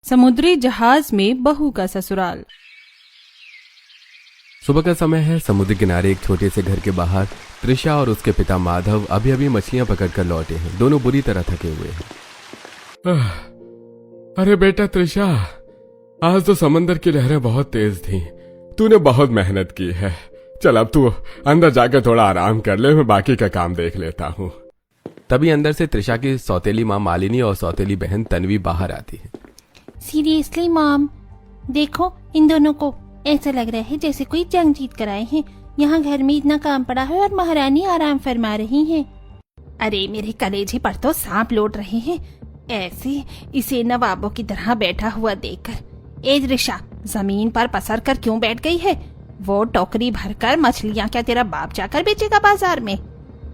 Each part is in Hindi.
समुद्री जहाज में बहू का ससुराल। सुबह का समय है। समुद्र किनारे एक छोटे से घर के बाहर त्रिशा और उसके पिता माधव अभी अभी मछलियां पकड़कर लौटे हैं। दोनों बुरी तरह थके हुए हैं। अरे बेटा त्रिशा, आज तो समंदर की लहरें बहुत तेज थीं। तूने बहुत मेहनत की है। चल अब तू अंदर जाकर थोड़ा आराम कर ले, मैं बाकी का काम देख लेता हूँ। तभी अंदर से त्रिशा की सौतेली माँ मालिनी और सौतेली बहन तन्वी बाहर आती है। सीरियसली मॉम, देखो इन दोनों को, ऐसा लग रहा है जैसे कोई जंग जीत कर आए हैं। यहाँ घर में इतना काम पड़ा है और महारानी आराम फरमा रही हैं। अरे मेरे कलेजे पर तो सांप लौट रहे हैं, ऐसे इसे नवाबों की तरह बैठा हुआ देखकर। ए त्रिशा, जमीन पर पसर कर क्यों बैठ गई है? वो टोकरी भरकर मछलियाँ क्या तेरा बाप जाकर बेचेगा बाजार में?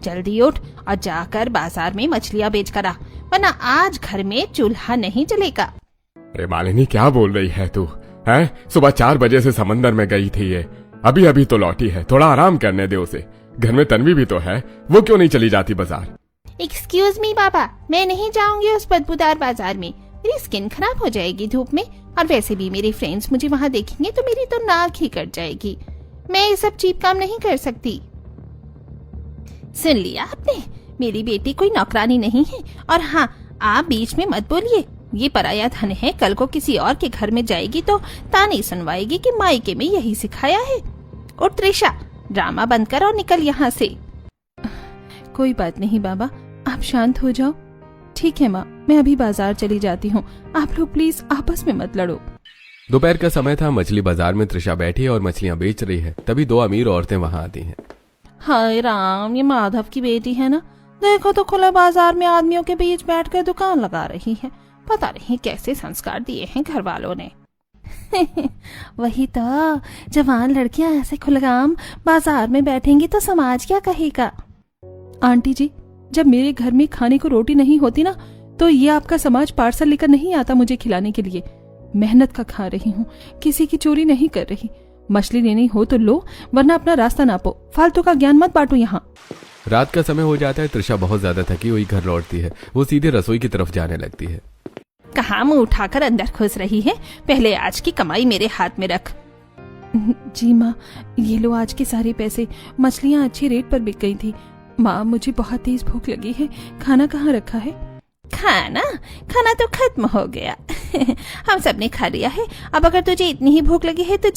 जल्दी उठ और जाकर बाजार में मछलियाँ बेच कर आ, वरना आज घर में चूल्हा नहीं जलेगा। अरे मालिनी, क्या बोल रही है तू? हैं? सुबह 4 बजे से समंदर में गई थी ये, अभी अभी तो लौटी है। थोड़ा आराम करने दे उसे। घर में तन्वी भी तो है, वो क्यों नहीं चली जाती बाजार? एक्सक्यूज मी बाबा, मैं नहीं जाऊंगी उस बदबूदार बाजार में। मेरी स्किन खराब हो जाएगी धूप में, और वैसे भी मेरे फ्रेंड्स मुझे वहाँ देखेंगे तो मेरी तो नाक ही कट जाएगी। मैं ये सब चीप काम नहीं कर सकती। सुन लिया आपने, मेरी बेटी कोई नौकरानी नहीं है। और हाँ, आप बीच में मत बोलिए, ये पराया धन है। कल को किसी और के घर में जाएगी तो ताने सुनवाएगी कि मायके में यही सिखाया है। और त्रिशा, ड्रामा बंद कर और निकल यहाँ से। कोई बात नहीं बाबा, आप शांत हो जाओ। ठीक है माँ, मैं अभी बाजार चली जाती हूँ। आप लोग प्लीज आपस में मत लड़ो। दोपहर का समय था। मछली बाजार में त्रिशा बैठी और मछलियां बेच रही है। तभी 2 अमीर औरतें वहां आती हैं। हाय राम, ये माधव की बेटी है ना? देखो तो खुला बाजार में आदमियों के बीच बैठकर दुकान लगा रही है। पता नहीं कैसे संस्कार दिए हैं घर वालों ने। वही तो, जवान लड़कियां ऐसे खुलेआम बाजार में बैठेंगी तो समाज क्या कहेगा? आंटी जी, जब मेरे घर में खाने को रोटी नहीं होती ना, तो ये आपका समाज पार्सल लेकर नहीं आता मुझे खिलाने के लिए। मेहनत का खा रही हूँ, किसी की चोरी नहीं कर रही। मछली लेनी हो तो लो, वरना अपना रास्ता नापो। फालतू का ज्ञान मत बांटो यहाँ। रात का समय हो जाता है। त्रिशा बहुत ज्यादा थकी हुई घर लौटती है। वो सीधे रसोई की तरफ जाने लगती है। कहाँ मुंह उठाकर अंदर घुस रही है? पहले आज की कमाई मेरे हाथ में रख। जी माँ, ये लो आज के सारे पैसे। मछलियाँ अच्छे रेट पर बिक गई थी। माँ, मुझे बहुत तेज भूख लगी है। खाना कहाँ रखा है? खाना तो खत्म हो गया। हम सब ने खा लिया है। अब अगर तुझे इतनी ही भूख लगी है तो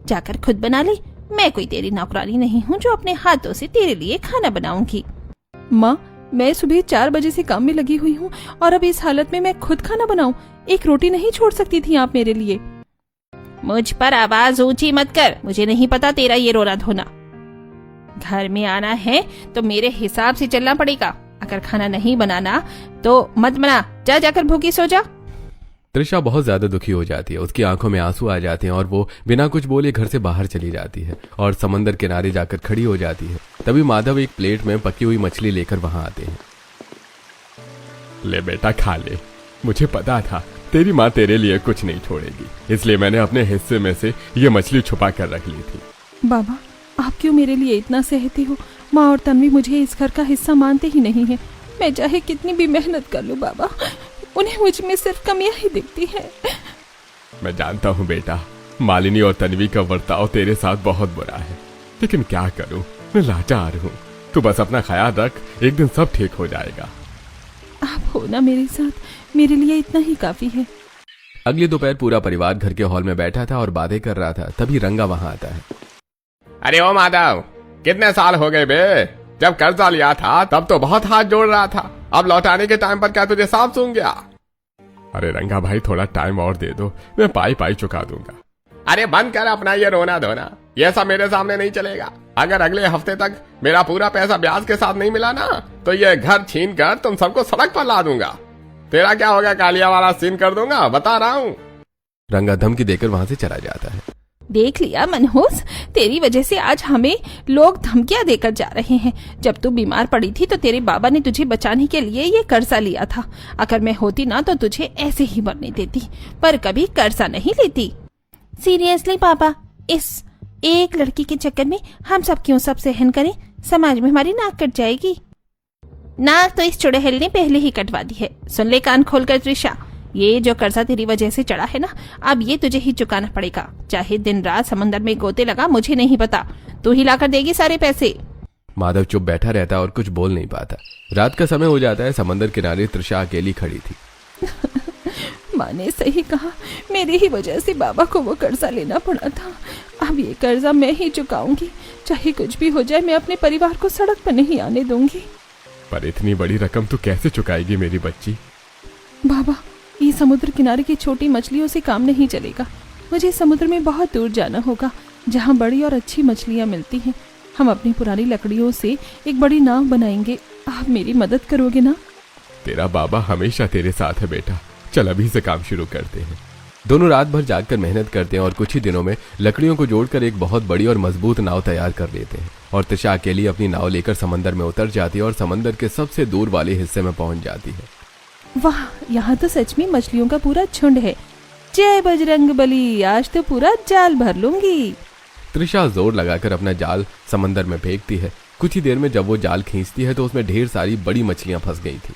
जाकर खुद बना ले। मैं कोई तेरी नौकरानी नहीं हूँ जो अपने हाथों से तेरे लिए खाना बनाऊंगी। माँ, मैं सुबह 4 बजे से काम में लगी हुई हूँ और अब इस हालत में मैं खुद खाना बनाऊं? एक रोटी नहीं छोड़ सकती थी आप मेरे लिए? मुझ पर आवाज ऊंची मत कर, मुझे नहीं पता तेरा ये रोना धोना। घर में आना है तो मेरे हिसाब से चलना पड़ेगा। अगर खाना नहीं बनाना तो मत बना, जाकर भूखी सो जा। त्रिशा बहुत ज्यादा दुखी हो जाती है। उसकी आंखों में आंसू आ जाते हैं और वो बिना कुछ बोले घर से बाहर चली जाती है और समंदर किनारे जाकर खड़ी हो जाती है। तभी माधव एक प्लेट में पकी हुई मछली लेकर वहां आते हैं। ले बेटा, खा ले। मुझे पता था तेरी माँ तेरे लिए कुछ नहीं छोड़ेगी, इसलिए मैंने अपने हिस्से में से ये मछली छुपा कर रख ली थी। बाबा, आप क्यों मेरे लिए इतना सहते हो? माँ और तन्वी मुझे इस घर का हिस्सा मानते ही नहीं है। मैं चाहे कितनी भी मेहनत कर लूं बाबा, उन्हें मुझ में सिर्फ कमियां ही दिखती हैं। मैं जानता हूँ बेटा, मालिनी और तन्वी का बर्ताव तेरे साथ बहुत बुरा है, लेकिन क्या करूँ, मैं लाचार हूँ। तू बस अपना ख्याल रख, एक दिन सब ठीक हो जाएगा। आप हो ना मेरे साथ, मेरे लिए इतना ही काफी है। अगली दोपहर पूरा परिवार घर के हॉल में बैठा था और बातें कर रहा था। तभी रंगा वहां आता है। अरे ओ माधव, कितने साल हो गए बे? जब कर्जा लिया था तब तो बहुत हाथ जोड़ रहा था, अब लौटाने के टाइम पर क्या तुझे सांप सूंघ गया? अरे रंगा भाई, थोड़ा टाइम और दे दो, मैं पाई चुका दूंगा। अरे बंद कर अपना ये रोना धोना, ये सब मेरे सामने नहीं चलेगा। अगर अगले हफ्ते तक मेरा पूरा पैसा ब्याज के साथ नहीं मिला ना, तो ये घर छीन कर तुम सबको सड़क पर ला दूंगा। तेरा क्या होगा, कालिया वाला सीन कर दूंगा, बता रहा हूँ। रंगा धमकी देकर वहां से चला जाता है। देख लिया मनहूस, तेरी वजह से आज हमें लोग धमकियां देकर जा रहे हैं। जब तू बीमार पड़ी थी तो तेरे बाबा ने तुझे बचाने के लिए ये कर्जा लिया था। अगर मैं होती ना तो तुझे ऐसे ही मरने देती, पर कभी कर्जा नहीं लेती। सीरियसली पापा, इस एक लड़की के चक्कर में हम सब क्यों सब सहन करें? समाज में हमारी नाक कट जाएगी। नाक तो इस चुड़ैल ने पहले ही कटवा दी है। सुन ले कान खोलकर त्रिशा, ये जो कर्जा तेरी वजह से चढ़ा है ना, अब ये तुझे ही चुकाना पड़ेगा। चाहे दिन रात समंदर में गोते लगा, मुझे नहीं पता, तू ही लाकर देगी सारे पैसे। माधव चुप बैठा रहता और कुछ बोल नहीं पाता। रात का समय हो जाता है। समंदर किनारे तृषा अकेली खड़ी थी। माँ ने सही कहा, मेरी ही वजह से बाबा को वो कर्जा लेना पड़ा था। अब ये कर्जा मैं ही चुकाऊंगी। चाहे कुछ भी हो जाए, मैं अपने परिवार को सड़क पर नहीं आने दूंगी। पर इतनी बड़ी रकम तू कैसे चुकाएगी मेरी बच्ची? बाबा, ये समुद्र किनारे की छोटी मछलियों से काम नहीं चलेगा। मुझे समुद्र में बहुत दूर जाना होगा, जहाँ बड़ी और अच्छी मछलियाँ मिलती हैं। हम अपनी पुरानी लकड़ियों से एक बड़ी नाव बनाएंगे। आप मेरी मदद करोगे ना? तेरा बाबा हमेशा तेरे साथ है बेटा। चल अभी से काम शुरू करते हैं। दोनों रात भर जागकर मेहनत करते हैं और कुछ ही दिनों में लकड़ियों को जोड़कर एक बहुत बड़ी और मजबूत नाव तैयार कर लेते हैं। और तृषा अकेली अपनी नाव लेकर समंदर में उतर जाती है और समंदर के सबसे दूर वाले हिस्से में पहुंच जाती है। वाह, यहाँ तो सच में मछलियों का पूरा झुंड है। जय बजरंग बली, आज तो पूरा जाल भर लूंगी। तृषा जोर लगाकर अपना जाल समंदर में फेंकती है। कुछ ही देर में जब वो जाल खींचती है तो उसमें ढेर सारी बड़ी मछलियां फंस गई थी।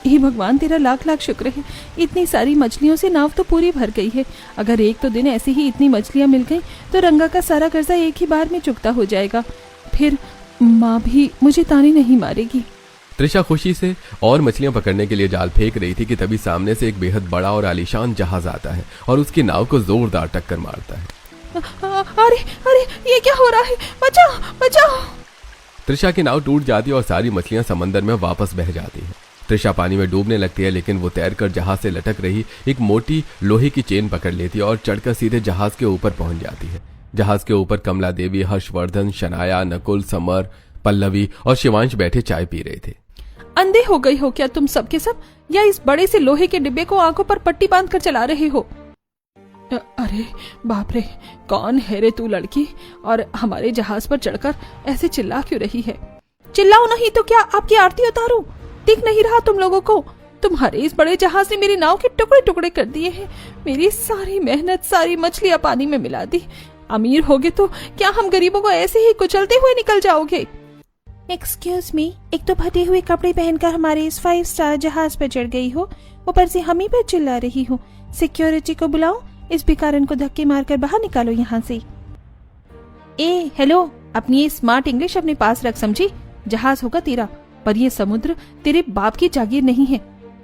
हे भगवान, तेरा लाख लाख शुक्र है। इतनी सारी मछलियों से नाव तो पूरी भर गई है। अगर एक तो दिन ऐसे ही इतनी मछलियां मिल गई तो रंगा का सारा कर्जा एक ही बार में चुकता हो जाएगा। फिर माँ भी मुझे ताने नहीं मारेगी। तृषा खुशी से और मछलियां पकड़ने के लिए जाल फेंक रही थी कि तभी सामने से एक बेहद बड़ा और आलीशान जहाज आता है और उसकी नाव को जोरदार टक्कर मारता है। अरे अरे, ये क्या हो रहा है? बचाओ बचाओ। तृषा की नाव टूट जाती है और सारी मछलियां समंदर में वापस बह जाती है। तृषा पानी में डूबने लगती है, लेकिन वो तैरकर जहाज से लटक रही एक मोटी लोहे की चेन पकड़ लेती है और चढ़कर सीधे जहाज के ऊपर पहुंच जाती है। जहाज के ऊपर कमला देवी, हर्षवर्धन, शनाया, नकुल, समर, पल्लवी और शिवांश बैठे चाय पी रहे थे। अंधे हो गई हो क्या तुम सब के सब, या इस बड़े से लोहे के डिब्बे को आंखों पर पट्टी बांध कर चला रहे हो? अरे बाप रे, कौन है रे तू लड़की, और हमारे जहाज पर चढ़कर ऐसे चिल्ला क्यों रही है? चिल्लाओ नहीं तो क्या आपकी आरती उतारूं? दिख नहीं रहा तुम लोगों को? तुम्हारे इस बड़े जहाज ने मेरी नाव के टुकड़े टुकड़े कर दिए हैं। मेरी सारी मेहनत, सारी मछलियां पानी में मिला दी। अमीर होगे तो क्या हम गरीबों को ऐसे ही कुचलते हुए निकल जाओगे? एक्सक्यूज मी, एक तो फटे हुए कपड़े पहनकर हमारे इस 5 स्टार जहाज पर चढ़ गई हो, ऊपर से हम ही पर चिल्ला रही हो। सिक्योरिटी को बुलाओ, इस भिखारन को धक्के मारकर बाहर निकालो यहाँ से। ए हेलो, अपनी ये स्मार्ट इंग्लिश अपने पास रख, समझी? जहाज होगा तेरा, पर ये समुद्र तेरे बाप की जागीर नहीं है।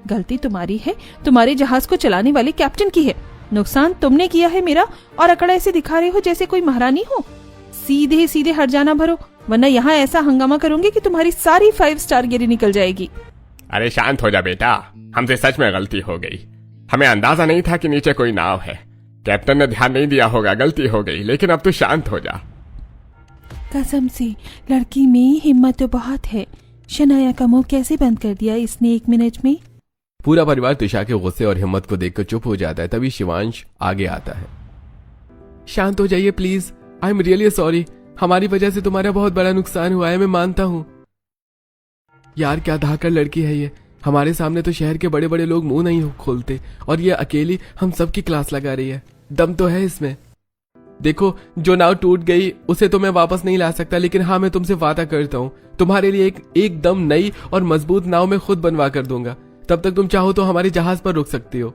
गलती तुम्हारी है, तुम्हारे जहाज को चलाने वाले कैप्टन की है। नुकसान तुमने किया है मेरा, और अकड़ ऐसे दिखा रहे हो जैसे कोई महारानी हो। सीधे सीधे हट जाना भरो, वरना यहाँ ऐसा हंगामा करूंगी कि तुम्हारी सारी 5 स्टार गिरी निकल जाएगी। अरे शांत हो जा बेटा, हमसे सच में गलती हो गई। हमें अंदाजा नहीं था कि नीचे कोई नाव है। कैप्टन ने ध्यान नहीं दिया होगा, गलती हो गई। लेकिन अब तू शांत हो जा। कसम से लड़की में हिम्मत तो बहुत है। शनाया का मुंह कैसे बंद कर दिया इसने 1 मिनट में। पूरा परिवार तृषा के गुस्से और हिम्मत को देखकर चुप हो जाता है। तभी शिवांश आगे आता है। शांत हो जाइए please, I am really sorry. हमारी वजह से तुम्हारा बहुत बड़ा नुकसान हुआ है, मैं मानता हूँ। यार क्या धाकड़ लड़की है ये। हमारे सामने तो शहर के बड़े बड़े लोग मुंह नहीं खोलते, और ये अकेली हम सबकी क्लास लगा रही है। दम तो है इसमें। देखो, जो नाव टूट गई उसे तो मैं वापस नहीं ला सकता, लेकिन हाँ, मैं तुमसे वादा करता हूँ तुम्हारे लिए एकदम नई और मजबूत नाव मैं खुद बनवा कर दूंगा। तब तक तुम चाहो तो हमारे जहाज पर रुक सकती हो।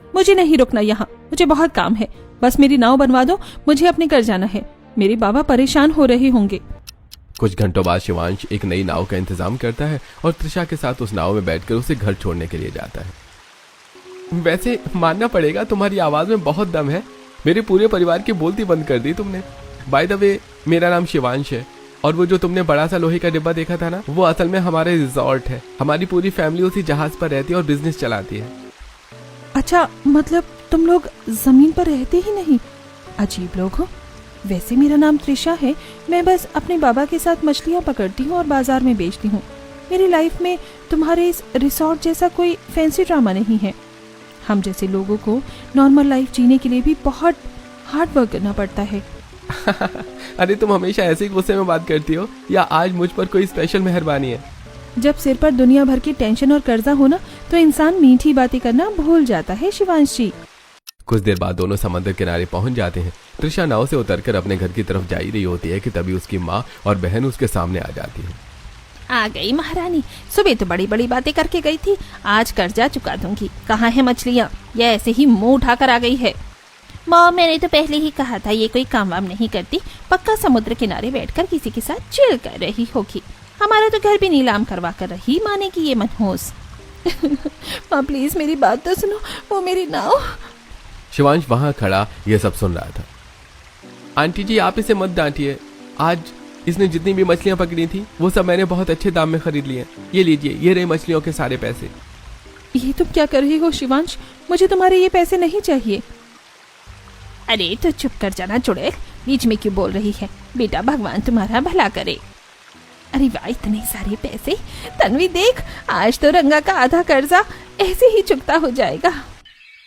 मुझे नहीं रुकना यहाँ, मुझे बहुत काम है। बस मेरी नाव बनवा दो, मुझे अपने घर जाना है। मेरे बाबा परेशान हो रहे होंगे। कुछ घंटों बाद शिवांश एक नई नाव का इंतजाम करता है और तृषा के साथ उस नाव में बैठकर उसे घर छोड़ने के लिए जाता है। वैसे मानना पड़ेगा, तुम्हारी आवाज में बहुत दम है। मेरे पूरे परिवार की बोलती बंद कर दी तुमने। बाय द वे, मेरा नाम शिवांश है, और वो जो तुमने बड़ा सा लोहे का डिब्बा देखा था ना, वो असल में हमारे रिजॉर्ट है। हमारी पूरी फैमिली उसी जहाज पर रहती है और बिजनेस चलाती है। अच्छा, मतलब तुम लोग जमीन पर रहते ही नहीं? अजीब लोग हो। वैसे मेरा नाम तृषा है। मैं बस अपने बाबा के साथ मछलियाँ पकड़ती हूँ और बाजार में बेचती हूँ। मेरी लाइफ में तुम्हारे इस रिसोर्ट जैसा कोई फैंसी ड्रामा नहीं है। हम जैसे लोगों को नॉर्मल लाइफ जीने के लिए भी बहुत हार्ड वर्क करना पड़ता है। अरे तुम हमेशा ऐसे ही गुस्से में बात करती हो, या आज मुझ पर कोई स्पेशल मेहरबानी है? जब सिर पर दुनिया भर की टेंशन और कर्जा हो ना, तो इंसान मीठी बातें करना भूल जाता है। शिवांश जी। कुछ देर बाद दोनों समंदर किनारे पहुंच जाते हैं। तृषा नाव से उतरकर अपने घर की तरफ जा ही रही होती है कि तभी उसकी माँ और बहन उसके सामने आ जाती है। आ गई महारानी। सुबह तो बड़ी बड़ी बातें करके गई थी, आज कर्जा चुका दूंगी। कहाँ है मछलियाँ? ये ऐसे ही मुंह उठाकर आ गई है। मॉम, मैंने तो पहले ही कहा था ये कोई काम वाम नहीं करती, पक्का समुद्र किनारे बैठकर किसी के साथ चिल कर रही होगी। हमारा तो घर भी नीलाम करवा कर रही मानेगी ये मनहूस। माँ प्लीज मेरी बात तो सुनो, वो मेरी नाव। शिवांश वहां खड़ा यह सब सुन रहा था। आंटी जी, आप इसे मत डांटिए। आज इसने जितनी भी मछलियां पकड़ी थी वो सब मैंने बहुत अच्छे दाम में खरीद ली हैं। ये लीजिए, ये रहे मछलियों के सारे पैसे। ये तुम क्या कर रही हो शिवांश? मुझे तुम्हारे ये पैसे नहीं चाहिए। अरे तो चुप कर जाना चुड़ैल, बीच में क्यों बोल रही है? बेटा भगवान तुम्हारा भला करे। अरे वाह, इतने सारे पैसे। तन्वी देख, आज तो रंगा का आधा कर्जा ऐसे ही चुकता हो जाएगा।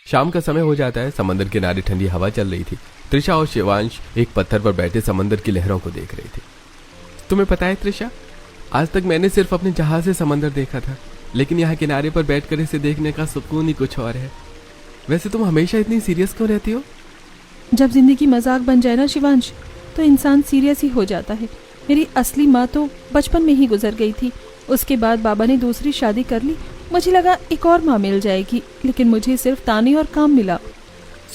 शाम का समय हो जाता है। समंदर किनारे ठंडी हवा चल रही थी। त्रिशा और शिवांश एक पत्थर पर बैठे समंदर की लहरों को देख रहे थे। तुम्हें पता है त्रिशा, आज तक मैंने सिर्फ अपने जहाज से समंदर देखा था, लेकिन यहाँ किनारे पर बैठकर इसे देखने का सुकून ही कुछ और है। वैसे तुम हमेशा इतनी सीरियस क्यों रहती हो? जब जिंदगी मजाक बन जाए ना शिवांश, तो इंसान सीरियस ही हो जाता है। मेरी असली माँ तो बचपन में ही गुजर गई थी। उसके बाद बाबा ने दूसरी शादी कर ली। मुझे लगा एक और माँ मिल जाएगी, लेकिन मुझे सिर्फ ताने और काम मिला।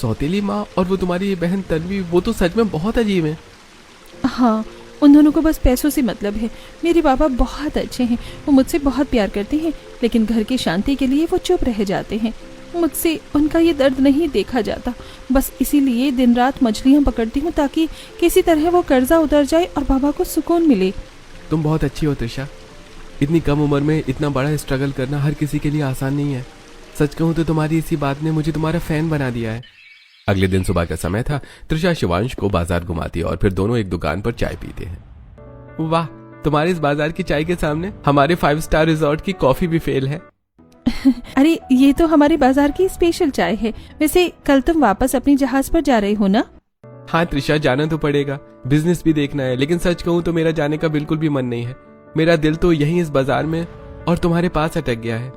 सौतेली माँ और वो तुम्हारी ये बहन तन्वी, वो तो सच में बहुत अजीब है। हाँ, उन दोनों को बस पैसों से मतलब है। मेरे पापा बहुत अच्छे हैं, वो मुझसे बहुत प्यार करते हैं, लेकिन घर की शांति के लिए वो चुप रह जाते हैं। मुझसे उनका ये दर्द नहीं देखा जाता। बस इसीलिए दिन रात मछलियाँ पकड़ती हूँ ताकि किसी तरह वो कर्जा उतर जाए और बाबा को सुकून मिले। तुम बहुत अच्छी हो त्रिशा। इतनी कम उम्र में इतना बड़ा स्ट्रगल करना हर किसी के लिए आसान नहीं है। सच कहूँ तो तुम्हारी इसी बात ने मुझे तुम्हारा फैन बना दिया है। अगले दिन सुबह का समय था। त्रिशा शिवांश को बाजार घुमाती है और फिर दोनों एक दुकान पर चाय पीते हैं। वाह, तुम्हारे इस बाजार की चाय के सामने हमारे 5 स्टार रिजॉर्ट की कॉफी भी फेल है। अरे ये तो हमारे बाजार की स्पेशल चाय है। वैसे कल तुम वापस अपनी जहाज पर जा रहे हो ना? हाँ त्रिशा, जाना तो पड़ेगा, बिजनेस भी देखना है। लेकिन सच कहूँ तो मेरा जाने का बिल्कुल भी मन नहीं है। मेरा दिल तो यहीं इस बाजार में और तुम्हारे पास अटक गया है।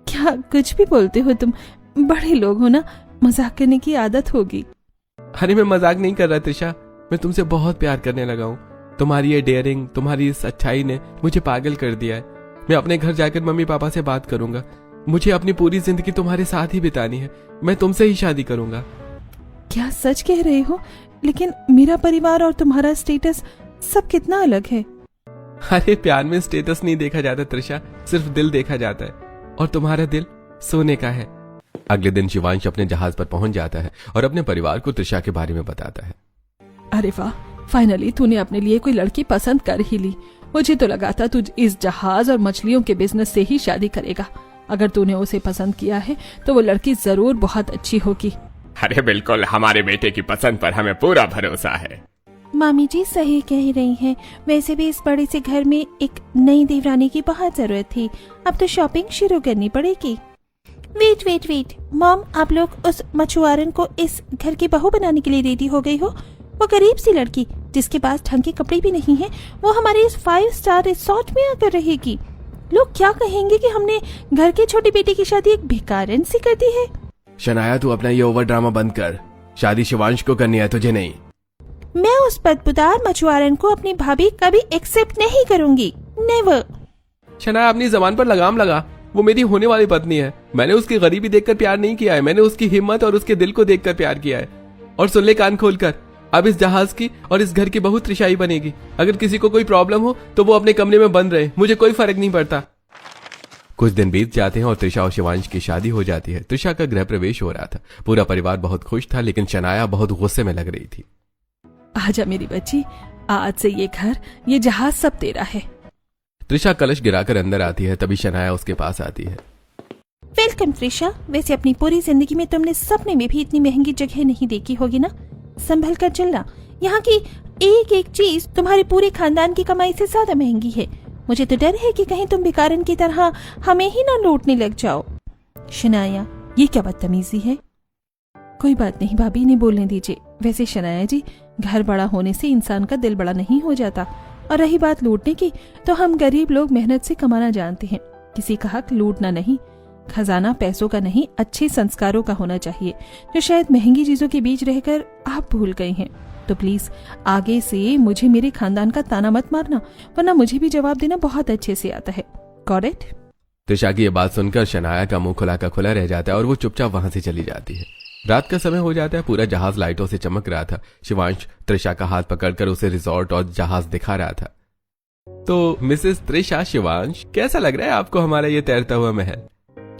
क्या कुछ भी बोलते हो तुम? बड़े लोग हो ना, मजाक करने की आदत होगी। अरे मैं मजाक नहीं कर रहा त्रिशा, मैं तुमसे बहुत प्यार करने लगा हूँ। तुम्हारी ये डेयरिंग, तुम्हारी इस अच्छाई ने मुझे पागल कर दिया है। मैं अपने घर जाकर मम्मी पापा से बात करूंगा। मुझे अपनी पूरी जिंदगी तुम्हारे साथ ही बितानी है। मैं तुमसे ही शादी करूंगा। क्या सच कह रहे हो? लेकिन मेरा परिवार और तुम्हारा स्टेटस सब कितना अलग है। अरे प्यार में स्टेटस नहीं देखा जाता त्रिशा, सिर्फ दिल देखा जाता है, और तुम्हारा दिल सोने का है। अगले दिन शिवांश अपने जहाज पर पहुंच जाता है और अपने परिवार को त्रिशा के बारे में बताता है। अरे वाह, फाइनली तूने अपने लिए कोई लड़की पसंद कर ही ली। मुझे तो लगा था तुझ इस जहाज और मछलियों के बिजनेस से ही शादी करेगा। अगर तूने उसे पसंद किया है तो वो लड़की जरूर बहुत अच्छी होगी। अरे बिल्कुल, हमारे बेटे की पसंद पर हमें पूरा भरोसा है। मामी जी सही कह रही हैं। वैसे भी इस बड़े से घर में एक नई देवरानी की बहुत जरूरत थी। अब तो शॉपिंग शुरू करनी पड़ेगी। वेट वेट वेट मॉम, आप लोग उस मछुआरन को इस घर की बहू बनाने के लिए रेडी हो गई हो? वो गरीब सी लड़की जिसके पास ढंग के कपड़े भी नहीं है, वो हमारे इस 5 स्टार रिसोर्ट में आकर रहेगी। लोग क्या कहेंगे कि हमने घर के छोटे बेटे की शादी एक भिखारन से कर दी है। शनाया, तू अपना ये ओवर ड्रामा बंद कर। शादी शिवांश को करनी है, तुझे नहीं। मैं उस बदबूदार मछुआरन को अपनी भाभी कभी एक्सेप्ट नहीं करूंगी। नेवर। शनाया, अपनी जबान पर लगाम लगा। वो मेरी होने वाली पत्नी है। मैंने उसकी गरीबी देखकर प्यार नहीं किया है, मैंने उसकी हिम्मत और उसके दिल को देखकर प्यार किया है। और सुन ले कान खोलकर, अब इस जहाज की और इस घर की बहू त्रिशाई बनेगी। अगर किसी को कोई प्रॉब्लम हो तो वो अपने कमरे में बंद रहे, मुझे कोई फर्क नहीं पड़ता। कुछ दिन बीत जाते हैं और त्रिशा और शिवांश की शादी हो जाती है। त्रिशा का गृह प्रवेश हो रहा था। पूरा परिवार बहुत खुश था, लेकिन शनाया बहुत गुस्से में लग रही थी। आजा मेरी बच्ची, आज से ये घर, ये जहाज सब तेरा है। त्रिशा कलश गिराकर अंदर आती है, तभी शनाया उसके पास आती है। वेलकम त्रिशा। वैसे अपनी पूरी जिंदगी में तुमने सपने में भी इतनी महंगी जगह नहीं देखी होगी ना। संभल कर चलना, यहाँ की एक एक चीज तुम्हारे पूरे खानदान की कमाई से ज्यादा महंगी है। मुझे तो डर है कि कहीं तुम भिखारन की तरह हमें ही ना लूटने लग जाओ। शनाया, ये क्या बदतमीजी है? कोई बात नहीं भाभी, इन्हें बोलने दीजिए। वैसे शनाया जी, घर बड़ा होने से इंसान का दिल बड़ा नहीं हो जाता। और रही बात लूटने की, तो हम गरीब लोग मेहनत से कमाना जानते हैं। किसी का हक लूटना नहीं। खजाना पैसों का नहीं, अच्छे संस्कारों का होना चाहिए, जो शायद महंगी चीजों के बीच रहकर आप भूल गए हैं। तो प्लीज आगे से मुझे मेरे खानदान का ताना मत मारना, वरना मुझे भी जवाब देना बहुत अच्छे से आता है। Got it? त्रिशा की ये बात सुनकर शनाया का मुंह खुला का खुला रह जाता है और वो चुपचाप वहां से चली जाती है। रात का समय हो जाता है, पूरा जहाज लाइटों से चमक रहा था। शिवांश त्रिशा का हाथ पकड़कर उसे रिजॉर्ट और जहाज दिखा रहा था। तो मिसेस त्रिशा, शिवांश, कैसा लग रहा है आपको हमारा ये तैरता हुआ महल?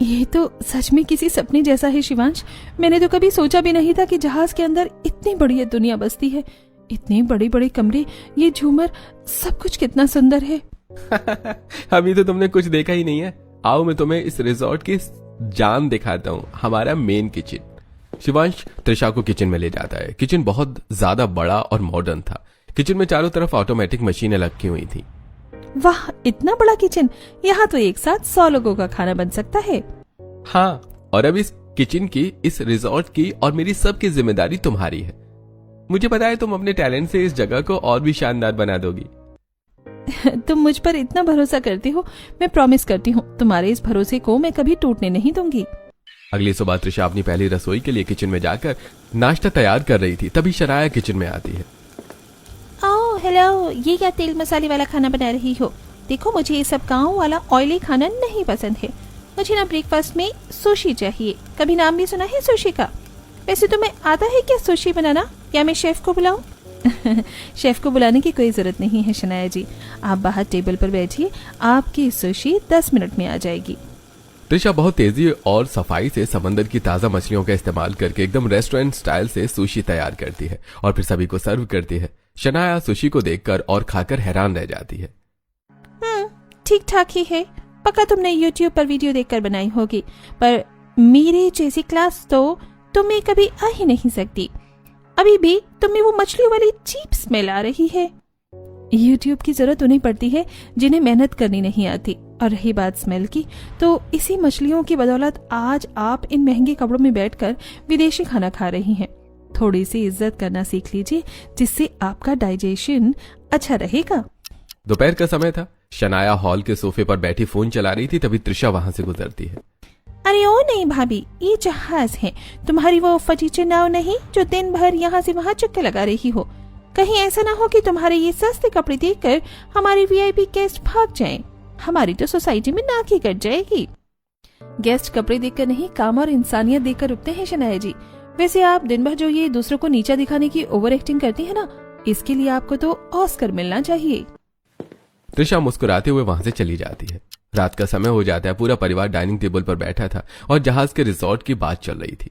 ये तो सच में किसी सपने जैसा है शिवांश। मैंने तो कभी सोचा भी नहीं था कि जहाज के अंदर इतनी बड़ी दुनिया बसती है, इतने बड़े बड़े कमरे, ये झूमर, सब कुछ कितना सुंदर है। अभी तो तुमने कुछ देखा ही नहीं है। आओ मैं तुम्हें इस रिजॉर्ट की जान दिखाता हूँ, हमारा मेन किचन। शिवांश त्रिशा को किचन में ले जाता है। किचन बहुत ज्यादा बड़ा और मॉडर्न था। किचन में चारों तरफ ऑटोमेटिक मशीनें रखी हुई थी। वाह, इतना बड़ा किचन! यहाँ तो एक साथ 100 लोगों का खाना बन सकता है। हाँ, और अब इस किचन की, इस रिजॉर्ट की और मेरी सबकी जिम्मेदारी तुम्हारी है। मुझे पता है तुम अपने टैलेंट से इस जगह को और भी शानदार बना दोगी। तुम मुझ पर इतना भरोसा करते हो, मैं प्रॉमिस करती हूँ तुम्हारे इस भरोसे को मैं कभी टूटने नहीं दूंगी। अगली सुबह त्रिशा अपनी पहली रसोई के लिए किचन में जाकर नाश्ता तैयार कर रही थी, तभी शनाया किचन में आती है। ओह हेलो, ये क्या तेल मसाले वाला खाना बना रही हो? देखो मुझे ये सब गाँव वाला ऑयली खाना नहीं पसंद है। मुझे ना ब्रेकफास्ट में सुशी चाहिए। कभी नाम भी सुना है सुशी का? वैसे तुम्हें आता है क्या सुशी बनाना, या मैं शेफ को बुलाऊं? शेफ को बुलाने की कोई जरूरत नहीं है शनाया जी, आप बाहर टेबल पर बैठिए, आपकी सुशी 10 मिनट में आ जाएगी। त्रिशा बहुत तेजी और सफाई से समंदर की ताजा मछलियों का इस्तेमाल करके एकदम रेस्टोरेंट स्टाइल से सुशी तैयार करती है और फिर सभी को सर्व करती है। शनाया सुशी को देखकर और खाकर हैरान रह जाती है। ठीक ठाक ही है। पक्का तुमने YouTube पर वीडियो देखकर बनाई होगी, पर मेरे जैसी क्लास तो तुम्हें कभी आ ही नहीं सकती। अभी भी तुम्हें वो मछलियों वाली चीप स्मेल आ रही है। YouTube की जरूरत उन्हें पड़ती है जिन्हें मेहनत करनी नहीं आती। और रही बात स्मेल की, तो इसी मछलियों की बदौलत आज आप इन महंगे कपड़ों में बैठकर विदेशी खाना खा रही हैं। थोड़ी सी इज्जत करना सीख लीजिए, जिससे आपका डाइजेशन अच्छा रहेगा। दोपहर का समय था। शनाया हॉल के सोफे पर बैठी फोन चला रही थी, तभी त्रिशा वहां से गुजरती है। अरे ओ नहीं भाभी, ये जहाज है, तुम्हारी वो फटीचर नाव नहीं जो दिन भर यहाँ से वहाँ चक्कर लगा रही हो। कहीं ऐसा ना हो कि तुम्हारे ये सस्ते कपड़े देखकर हमारे VIP गेस्ट भाग जाएं। हमारी तो सोसाइटी में नाक ही कट जाएगी। गेस्ट कपड़े देखकर नहीं, काम और इंसानियत देखकर रुकते हैं शनाया जी। वैसे आप दिन भर जो ये दूसरों को नीचा दिखाने की ओवर एक्टिंग करती है ना, इसके लिए आपको तो ऑस्कर मिलना चाहिए। त्रिशा मुस्कुराते हुए वहां से चली जाती है। रात का समय हो जाता है। पूरा परिवार डाइनिंग टेबल पर बैठा था और जहाज के रिसोर्ट की बात चल रही थी।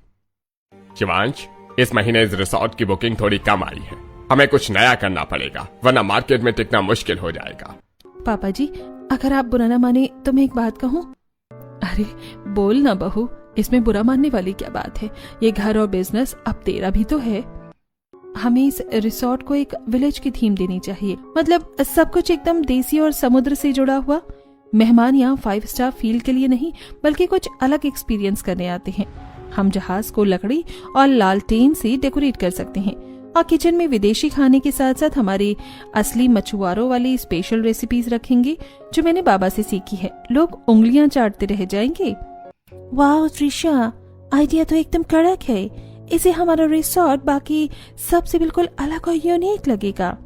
शिवांश, इस महीने इस रिसोर्ट की बुकिंग थोड़ी कम आई है। हमें कुछ नया करना पड़ेगा, वरना मार्केट में टिकना मुश्किल हो जाएगा। पापा जी, अगर आप बुरा ना माने तो मैं एक बात कहूँ? अरे बोल ना बहू, इसमें बुरा मानने वाली क्या बात है? ये घर और बिजनेस अब तेरा भी तो है। हमें इस रिसोर्ट को एक विलेज की थीम देनी चाहिए, मतलब सब कुछ एकदम देसी और समुद्र से जुड़ा हुआ। मेहमान यहाँ 5 स्टार फील के लिए नहीं, बल्कि कुछ अलग एक्सपीरियंस करने आते हैं। हम जहाज को लकड़ी और लालटेन से डेकोरेट कर सकते हैं और किचन में विदेशी खाने के साथ साथ हमारी असली मछुआरों वाली स्पेशल रेसिपीज रखेंगे जो मैंने बाबा से सीखी है। लोग उंगलियां चाटते रह जाएंगे। वाह त्रिशा, आइडिया तो एकदम कड़क है। इसे हमारा रिसोर्ट बाकी सबसे बिल्कुल अलग और यूनिक लगेगा।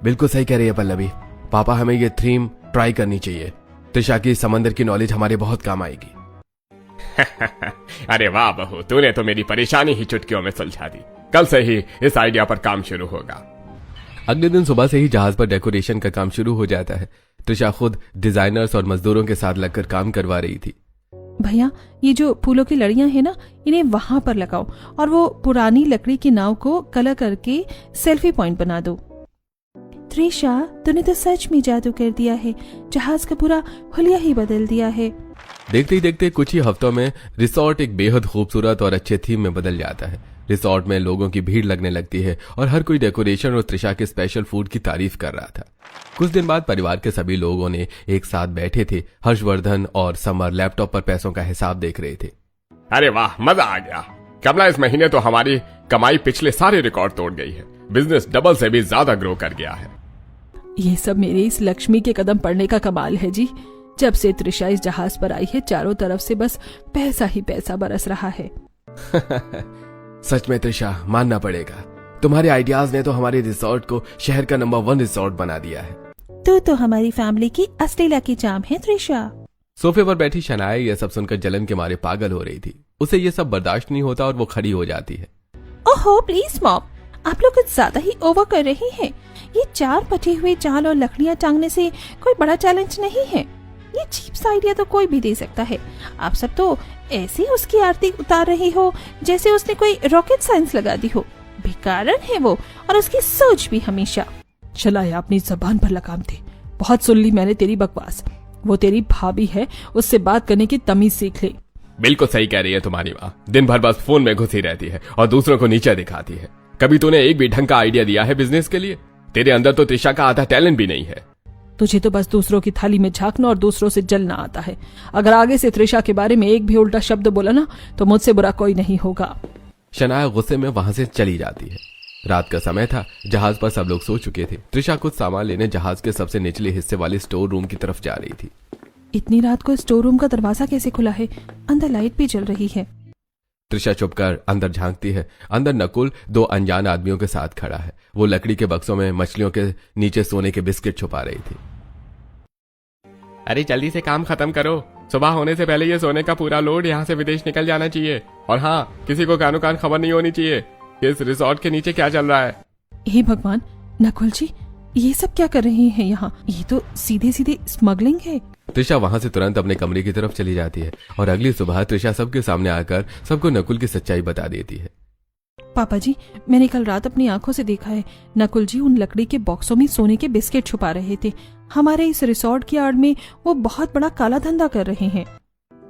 बिल्कुल सही कह रही है पल्लवी। पापा, हमें ये थीम ट्राई करनी चाहिए। त्रिशा की समंदर की नॉलेज हमारे बहुत काम आएगी। अरे वाह बहू, तूने तो मेरी परेशानी ही चुटकियों में सुलझा दी। कल से ही इस आइडिया पर काम शुरू होगा। अगले दिन सुबह से ही जहाज पर डेकोरेशन का काम शुरू हो जाता है। त्रिशा खुद डिजाइनर्स और मजदूरों के साथ लगकर काम करवा रही थी। भैया, ये जो फूलों की लड़ियां हैं ना, इन्हें वहां पर लगाओ और वो पुरानी लकड़ी की नाव को कलर करके सेल्फी पॉइंट बना दो। त्रिशा, तूने तो सच में जादू कर दिया है। जहाज का पूरा हुलिया ही बदल दिया है। देखते ही देखते कुछ ही हफ्तों में रिसोर्ट एक बेहद खूबसूरत और अच्छे थीम में बदल जाता है। रिसोर्ट में लोगों की भीड़ लगने लगती है और हर कोई डेकोरेशन और त्रिशा के स्पेशल फूड की तारीफ कर रहा था। कुछ दिन बाद परिवार के सभी लोगों ने एक साथ बैठे थे। हर्षवर्धन और समर लैपटॉप पर पैसों का हिसाब देख रहे थे। अरे वाह, मजा आ गया। कमला, इस महीने तो हमारी कमाई पिछले सारे रिकॉर्ड तोड़ गई है। बिजनेस डबल से भी ज्यादा ग्रो कर गया है। ये सब मेरे इस लक्ष्मी के कदम पड़ने का कमाल है जी। जब से त्रिशा इस जहाज पर आई है, चारों तरफ से बस पैसा ही पैसा बरस रहा है। सच में त्रिशा, मानना पड़ेगा। तुम्हारे आइडियाज ने तो हमारे रिसोर्ट को शहर का नंबर 1 रिसोर्ट बना दिया है। तू तो हमारी फैमिली की असली लकी चार्म है त्रिशा। सोफे पर बैठी शनाया यह सब सुनकर जलन के मारे पागल हो रही थी। उसे यह सब बर्दाश्त नहीं होता और वो खड़ी हो जाती है। ओहो प्लीज मॉम, आप लोग कुछ ज्यादा ही ओवर कर रही हैं। ये 4 पटे हुए जाल और लकड़ियां टांगने से कोई बड़ा चैलेंज नहीं है। ये चीप सा आइडिया तो कोई भी दे सकता है। आप सब तो ऐसे उसकी आरती उतार रही हो जैसे उसने कोई रॉकेट साइंस लगा दी हो। बेकारण है वो, और उसकी सोच भी हमेशा। शनाया अपनी जबान पर लगाम दे। बहुत सुन ली मैंने तेरी बकवास। वो तेरी भाभी है, उससे बात करने की तमीज सीख ले। बिल्कुल सही कह रही है तुम्हारी माँ। दिन भर बस फोन में घुसी रहती है और दूसरों को नीचे दिखाती है। कभी तूने एक भी ढंग का आइडिया दिया है बिजनेस के लिए? तेरे अंदर तो त्रिशा का आधा टैलेंट भी नहीं है। तुझे तो बस दूसरों की थाली में झांकना और दूसरों से जलना आता है। अगर आगे से त्रिशा के बारे में एक भी उल्टा शब्द बोला ना तो मुझसे बुरा कोई नहीं होगा। शनाया गुस्से में वहां से चली जाती है। रात का समय था। जहाज पर सब लोग सो चुके थे। त्रिशा कुछ सामान लेने जहाज के सबसे निचले हिस्से वाले स्टोर रूम की तरफ जा रही थी। इतनी रात को स्टोर रूम का दरवाजा कैसे खुला है? अंदर लाइट भी जल रही है। त्रिशा चुपकर अंदर झांकती है। अंदर नकुल 2 अनजान आदमियों के साथ खड़ा है। वो लकड़ी के बक्सों में मछलियों के नीचे सोने के बिस्किट छुपा रही थी। अरे जल्दी से काम खत्म करो, सुबह होने से पहले ये सोने का पूरा लोड यहाँ से विदेश निकल जाना चाहिए। और हाँ, किसी को कानो कान खबर नहीं होनी चाहिए इस रिसोर्ट के नीचे क्या चल रहा है। हे भगवान, नकुल जी ये सब क्या कर रहे हैं यहाँ? ये तो सीधे सीधे स्मगलिंग है। त्रिशा वहां से तुरंत अपने कमरे की तरफ चली जाती है और अगली सुबह त्रिशा सबके सामने आकर सबको नकुल की सच्चाई बता देती है। पापा जी, मैंने कल रात अपनी आंखों से देखा है। नकुल जी उन लकड़ी के बॉक्सों में सोने के बिस्किट छुपा रहे थे। हमारे इस रिसोर्ट की आड़ में वो बहुत बड़ा काला धंधा कर रहे हैं।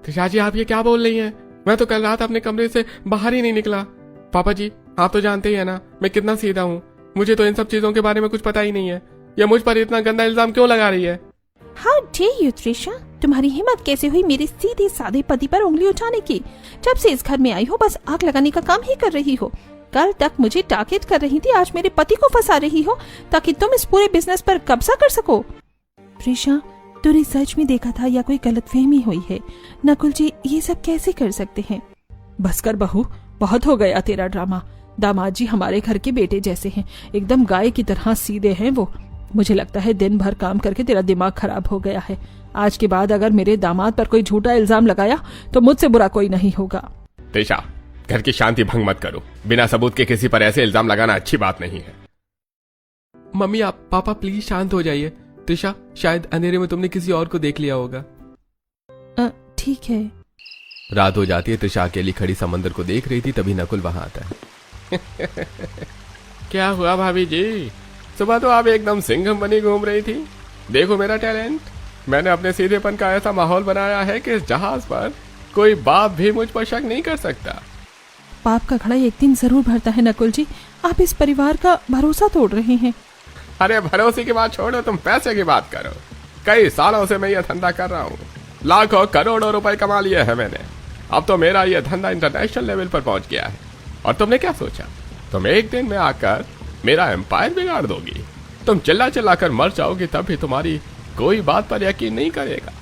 त्रिशा जी, आप ये क्या बोल रही हैं? मैं तो कल रात अपने कमरे से बाहर ही नहीं निकला। पापा जी, आप तो जानते ही है ना मैं कितना सीधा हूँ। मुझे तो इन सब चीजों के बारे में कुछ पता ही नहीं है। ये मुझ पर इतना गंदा इल्जाम क्यों लगा रही है? हाउ डेयर यू त्रिशा, तुम्हारी हिम्मत कैसे हुई मेरे सीधे साधे पति पर उंगली उठाने की? जब से इस घर में आई हो बस आग लगाने का काम ही कर रही हो। कल तक मुझे टारगेट कर रही थी, आज मेरे पति को फंसा रही हो ताकि तुम इस पूरे बिजनेस पर कब्जा कर सको। त्रिशा, तूने सच में देखा था या कोई गलतफहमी हुई है? नकुल जी ये सब कैसे कर सकते हैं? बस कर बहू, बहुत हो गया तेरा ड्रामा। दामाद जी हमारे घर के बेटे जैसे हैं, एकदम गाय की तरह सीधे हैं वो। मुझे लगता है दिन भर काम करके तेरा दिमाग खराब हो गया है। आज के बाद अगर मेरे दामाद पर कोई झूठा इल्जाम लगाया तो मुझसे बुरा कोई नहीं होगा। त्रिशा, घर की शांति भंग मत करो। बिना सबूत के किसी पर ऐसे इल्जाम लगाना अच्छी बात नहीं है। मम्मी, आप पापा प्लीज शांत हो जाइए। त्रिशा, शायद अंधेरे में तुमने किसी और को देख लिया होगा। ठीक है। रात हो जाती है। त्रिशा अकेली खड़ी समंदर को देख रही थी, तभी नकुल वहां आता है। क्या हुआ भाभी जी? सुबह तो आप एकदम सिंघम बनी घूम रही थी। देखो मेरा टैलेंट। मैंने अपने सीधेपन का ऐसा माहौल बनाया है कि इस जहाज पर कोई बाप भी मुझ पर शक नहीं कर सकता। पाप का घड़ा एक दिन जरूर भरता है नकुल जी। आप इस परिवार का भरोसा तोड़ रहे हैं। अरे भरोसे की बात छोड़ो, तुम पैसे की बात करो। कई सालों से मैं ये धंधा कर रहा हूँ। लाखों करोड़ों रुपए कमा लिए हैं मैंने। अब तो मेरा ये धंधा इंटरनेशनल लेवल पर पहुंच गया है। और तुमने क्या सोचा तुम एक दिन में आकर मेरा एम्पायर बिगाड़ दोगी? तुम चिल्ला चिल्ला कर मर जाओगी तब भी तुम्हारी कोई बात पर यकीन नहीं करेगा।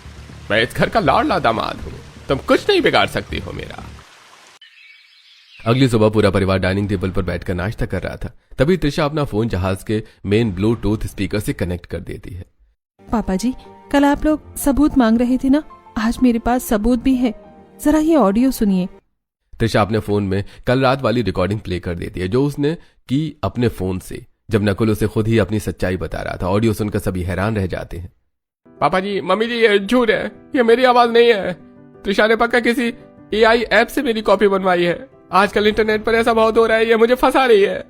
मैं इस घर का लाडला दामाद हूँ, तुम कुछ नहीं बिगाड़ सकती हो मेरा। अगली सुबह पूरा परिवार डाइनिंग टेबल पर बैठकर नाश्ता कर रहा था। तभी त्रिशा अपना फोन जहाज के मेन ब्लूटूथ स्पीकर से कनेक्ट कर देती है। पापा जी, कल आप लोग सबूत मांग रहे थे ना, आज मेरे पास सबूत भी है। जरा ये ऑडियो सुनिए। त्रिशा अपने फोन में कल रात वाली रिकॉर्डिंग प्ले कर देती है जो उसने की अपने फोन से, जब नकुल उसे खुद ही अपनी सच्चाई बता रहा था। ऑडियो सुनकर सभी हैरान रह जाते हैं। पापा जी, मम्मी जी, ये झूठ है, ये मेरी आवाज नहीं है। त्रिशा ने पक्का किसी AI ऐप से मेरी कॉपी बनवाई है। आजकल इंटरनेट पर ऐसा बहुत हो रहा है, ये मुझे फंसा रही है।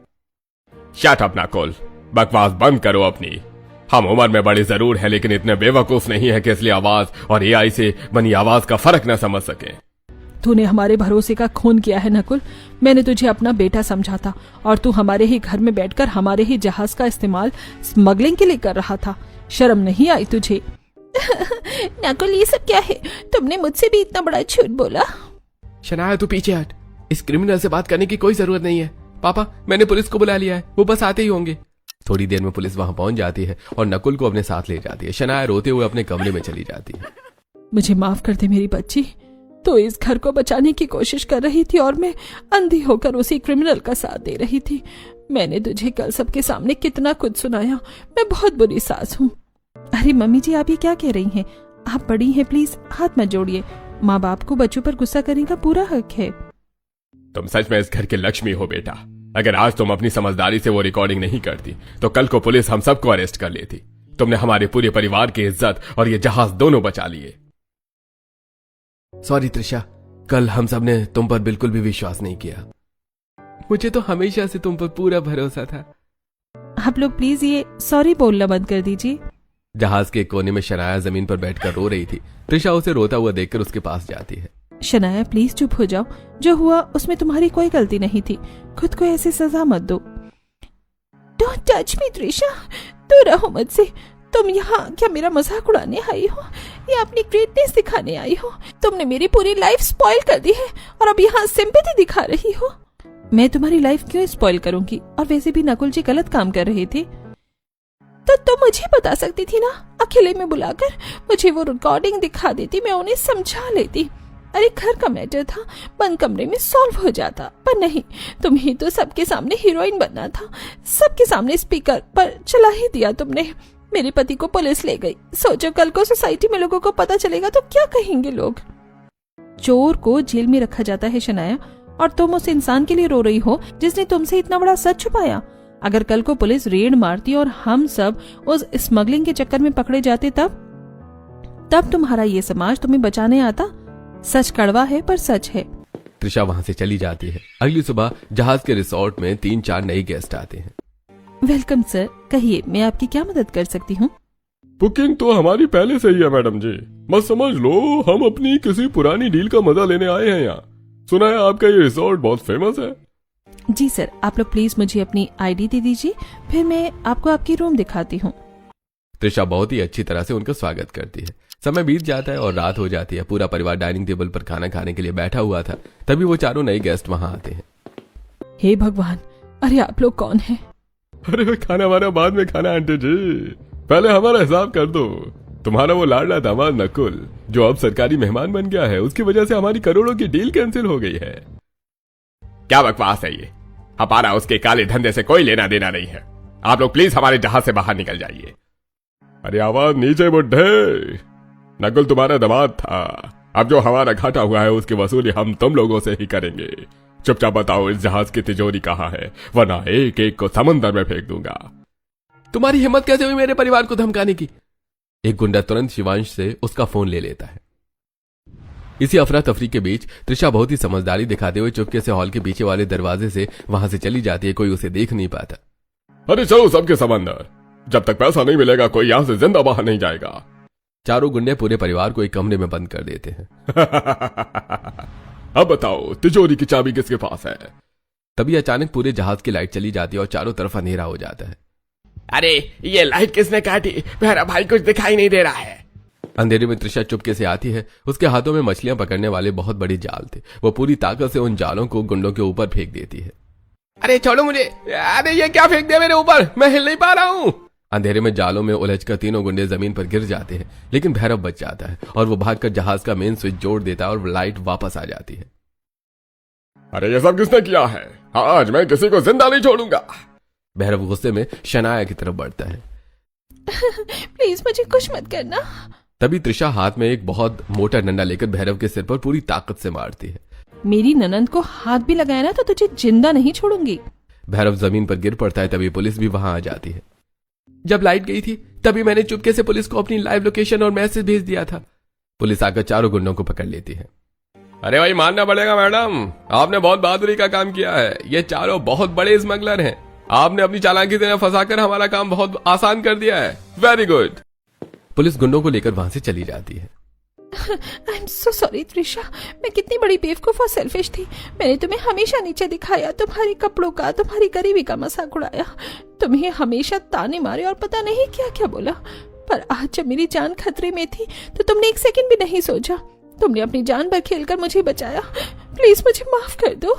शट अप नकुल, बकवास बंद करो अपनी। हम उम्र में बड़े जरूर हैं लेकिन इतने बेवकूफ नहीं है कि इसलिए आवाज और AI से बनी आवाज का फर्क न समझ सके। तूने हमारे भरोसे का खून किया है नकुल। मैंने तुझे अपना बेटा समझा था और तू हमारे ही घर में बैठकर हमारे ही जहाज का इस्तेमाल स्मगलिंग के लिए कर रहा था। शर्म नहीं आई तुझे? नकुल, ये सब क्या है? तुमने मुझसे भी इतना बड़ा झूठ बोला। शनाया, तू पीछे हट। इस क्रिमिनल से बात करने की कोई जरूरत नहीं है। पापा, मैंने पुलिस को बुला लिया है, वो बस आते ही होंगे। थोड़ी देर में पुलिस वहां पहुंच जाती है और नकुल को अपने साथ ले जाती है। शनाया रोते हुए अपने कमरे में चली जाती है। मुझे माफ कर दे मेरी बच्ची। तो इस घर को बचाने की कोशिश कर रही थी और मैं अंधी होकर उसी क्रिमिनल का साथ दे रही थी। मैंने तुझे कल सबके सामने कितना कुछ सुनाया। मैं बहुत बुरी सास हूँ। अरे मम्मी जी, आप ये क्या कह रही हैं? आप बड़ी हैं, प्लीज हाथ मत जोड़िए। माँ बाप को बच्चों पर गुस्सा करने का पूरा हक है। तुम सच में इस घर की लक्ष्मी हो बेटा। अगर आज तुम अपनी समझदारी से वो रिकॉर्डिंग नहीं करती तो कल को पुलिस हम सबको अरेस्ट कर लेती। तुमने हमारे पूरे परिवार की इज्जत और ये जहाज दोनों बचा लिए। सॉरी त्रिशा, कल हम सब ने तुम पर बिल्कुल भी विश्वास नहीं किया। मुझे तो हमेशा से तुम पर पूरा भरोसा था। आप लोग प्लीज ये सॉरी बोलना बंद कर दीजिए। जहाज के कोने में शनाया जमीन पर बैठकर रो रही थी। त्रिशा उसे रोता हुआ देखकर उसके पास जाती है। शनाया प्लीज चुप हो जाओ। जो हुआ उसमें तुम्हारी कोई गलती नहीं थी। खुद को ऐसी सजा मत दो। डोंट टच मी त्रिशा, दूर रहो मुझसे। तुम यहाँ क्या मेरा मजाक उड़ाने आई हो या अपनी ग्रेटनेस दिखाने आई हो? तुमने मेरी पूरी लाइफ स्पॉइल कर दी है और अब यहाँ सिंपैथी दिखा रही हो। मैं तुम्हारी लाइफ क्यों स्पॉइल करूंगी? और वैसे भी नकुल जी गलत काम कर रहे थे तो तुम मुझे बता सकती थी ना। अकेले में बुलाकर मुझे वो रिकॉर्डिंग दिखा देती, मैं उन्हें समझा लेती। अरे घर का मैटर था, बंद कमरे में सॉल्व हो जाता। पर नहीं, तुम्हें तो सबके सामने हीरोइन बनना था। सबके सामने स्पीकर पर चला ही दिया तुमने। मेरे पति को पुलिस ले गई। सोचो कल को सोसाइटी में लोगों को पता चलेगा तो क्या कहेंगे लोग? चोर को जेल में रखा जाता है शनाया, और तुम उस इंसान के लिए रो रही हो जिसने तुमसे इतना बड़ा सच छुपाया। अगर कल को पुलिस रेड मारती और हम सब उस स्मगलिंग के चक्कर में पकड़े जाते तब तुम्हारा ये समाज तुम्हें बचाने आता। सच कड़वा है पर सच है। त्रिशा वहां से चली जाती है। अगली सुबह जहाज के रिसोर्ट में 3-4 नए गेस्ट आते हैं। वेलकम सर, कहिए मैं आपकी क्या मदद कर सकती हूँ? बुकिंग तो हमारी पहले से ही है मैडम जी। बस समझ लो हम अपनी किसी पुरानी डील का मजा लेने आए हैं यहाँ। सुना है आपका ये रिसोर्ट बहुत फेमस है। जी सर, आप लोग प्लीज मुझे अपनी आईडी दे दीजिए, फिर मैं आपको आपकी रूम दिखाती हूँ। त्रिशा बहुत ही अच्छी तरह से उनका स्वागत करती है। समय बीत जाता है और रात हो जाती है। पूरा परिवार डाइनिंग टेबल पर खाना खाने के लिए बैठा हुआ था। तभी वो चारों नए गेस्ट वहां आते हैं। हे भगवान, अरे आप लोग कौन हैं? अरे खाना वाना बाद में खाना आंटी जी, पहले हमारा हिसाब कर दो। तुम्हारा वो लाडला दामाद नकुल जो अब सरकारी मेहमान बन गया है, उसकी वजह से हमारी करोड़ों की डील कैंसिल हो गई है। क्या बकवास है ये? हमारा उसके काले धंधे से कोई लेना देना नहीं है। आप लोग प्लीज हमारे जहाज से बाहर निकल जाइए। अरे आवाज नीचे बुड्ढे, नकुल तुम्हारा दामाद था। अब जो हमारा घाटा हुआ है उसकी वसूली हम तुम लोगों से ही करेंगे। चुपचाप बताओ इस जहाज की तिजोरी कहाँ है, वरना एक एक को समंदर में फेंक दूंगा। तुम्हारी हिम्मत कैसे हुई मेरे परिवार को धमकाने की? एक गुंडा तुरंत शिवांश से उसका फोन ले लेता है। इसी अफरा तफरी के बीच त्रिशा बहुत ही समझदारी दिखाते हुए चुपके से हॉल के पीछे वाले दरवाजे से वहां से चली जाती है। कोई उसे देख नहीं पाता। अरे चलो सबके समंदर, जब तक पैसा नहीं मिलेगा कोई यहां से जिंदा बाहर नहीं जाएगा। चारों गुंडे पूरे परिवार को एक कमरे में बंद कर देते हैं। अब बताओ तिजोरी की चाबी किसके पास है? तभी अचानक पूरे जहाज की लाइट चली जाती है और चारों तरफ अंधेरा हो जाता है। अरे ये लाइट किसने काटी? मेरा भाई कुछ दिखाई नहीं दे रहा है। अंधेरे में त्रिशा चुपके से आती है। उसके हाथों में मछलियां पकड़ने वाले बहुत बड़े जाल थे। वो पूरी ताकत से उन जालों को गुंडों के ऊपर फेंक देती है। अरे छोड़ो मुझे। अरे ये क्या फेंक दिया मेरे ऊपर? मैं हिल नहीं पा रहा हूँ। अंधेरे में जालों में उलझकर तीनों गुंडे जमीन पर गिर जाते हैं, लेकिन भैरव बच जाता है और वो भागकर जहाज का मेन स्विच जोड़ देता है और लाइट वापस आ जाती है। अरे ये सब किसने किया है? आज मैं किसी को जिंदा नहीं छोड़ूंगा। भैरव गुस्से में शनाया की तरफ बढ़ता है। प्लीज मुझे कुछ मत करना। तभी त्रिशा हाथ में एक बहुत मोटा डंडा लेकर भैरव के सिर पर पूरी ताकत से मारती है। मेरी ननंद को हाथ भी लगाया ना तो तुझे जिंदा नहीं छोड़ूंगी। भैरव जमीन पर गिर पड़ता है। तभी पुलिस भी वहां आ जाती है। जब लाइट गई थी तभी मैंने चुपके से पुलिस को अपनी लाइव लोकेशन और मैसेज भेज दिया था। पुलिस आकर चारों गुंडों को पकड़ लेती है। अरे भाई मानना पड़ेगा मैडम, आपने बहुत बहादुरी का काम किया है। ये चारों बहुत बड़े स्मगलर हैं। आपने अपनी चालाकी से फंसाकर हमारा काम बहुत आसान कर दिया है। Very good. पुलिस गुंडों को लेकर वहां से चली जाती है। I am so sorry Trisha, मैं कितनी बड़ी बेवकूफ और सेल्फिश थी। मैंने तुम्हें हमेशा नीचे दिखाया, तुम्हारे कपड़ों का, तुम्हारी गरीबी का मजाक उड़ाया, तुम्हें हमेशा ताने मारे और पता नहीं क्या क्या बोला। पर आज जब मेरी जान खतरे में थी तो तुमने एक सेकंड भी नहीं सोचा। तुमने अपनी जान पर खेलकर मुझे बचाया। प्लीज मुझे माफ कर दो।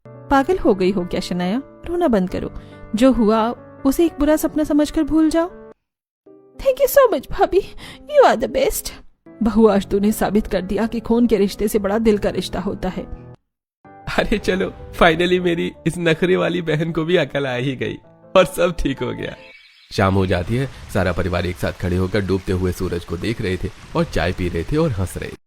पागल हो गई हो क्या शनाया? रोना बंद करो। जो हुआ उसे एक बुरा सपना समझकर भूल जाओ। थैंक यू सो मच भाभी, यू आर द बेस्ट। बहू, आज तूने साबित कर दिया कि खून के रिश्ते से बड़ा दिल का रिश्ता होता है। अरे चलो, फाइनली मेरी इस नखरे वाली बहन को भी अकल आ ही गई और सब ठीक हो गया। शाम हो जाती है। सारा परिवार एक साथ खड़े होकर डूबते हुए सूरज को देख रहे थे और चाय पी रहे थे और हंस रहे थे।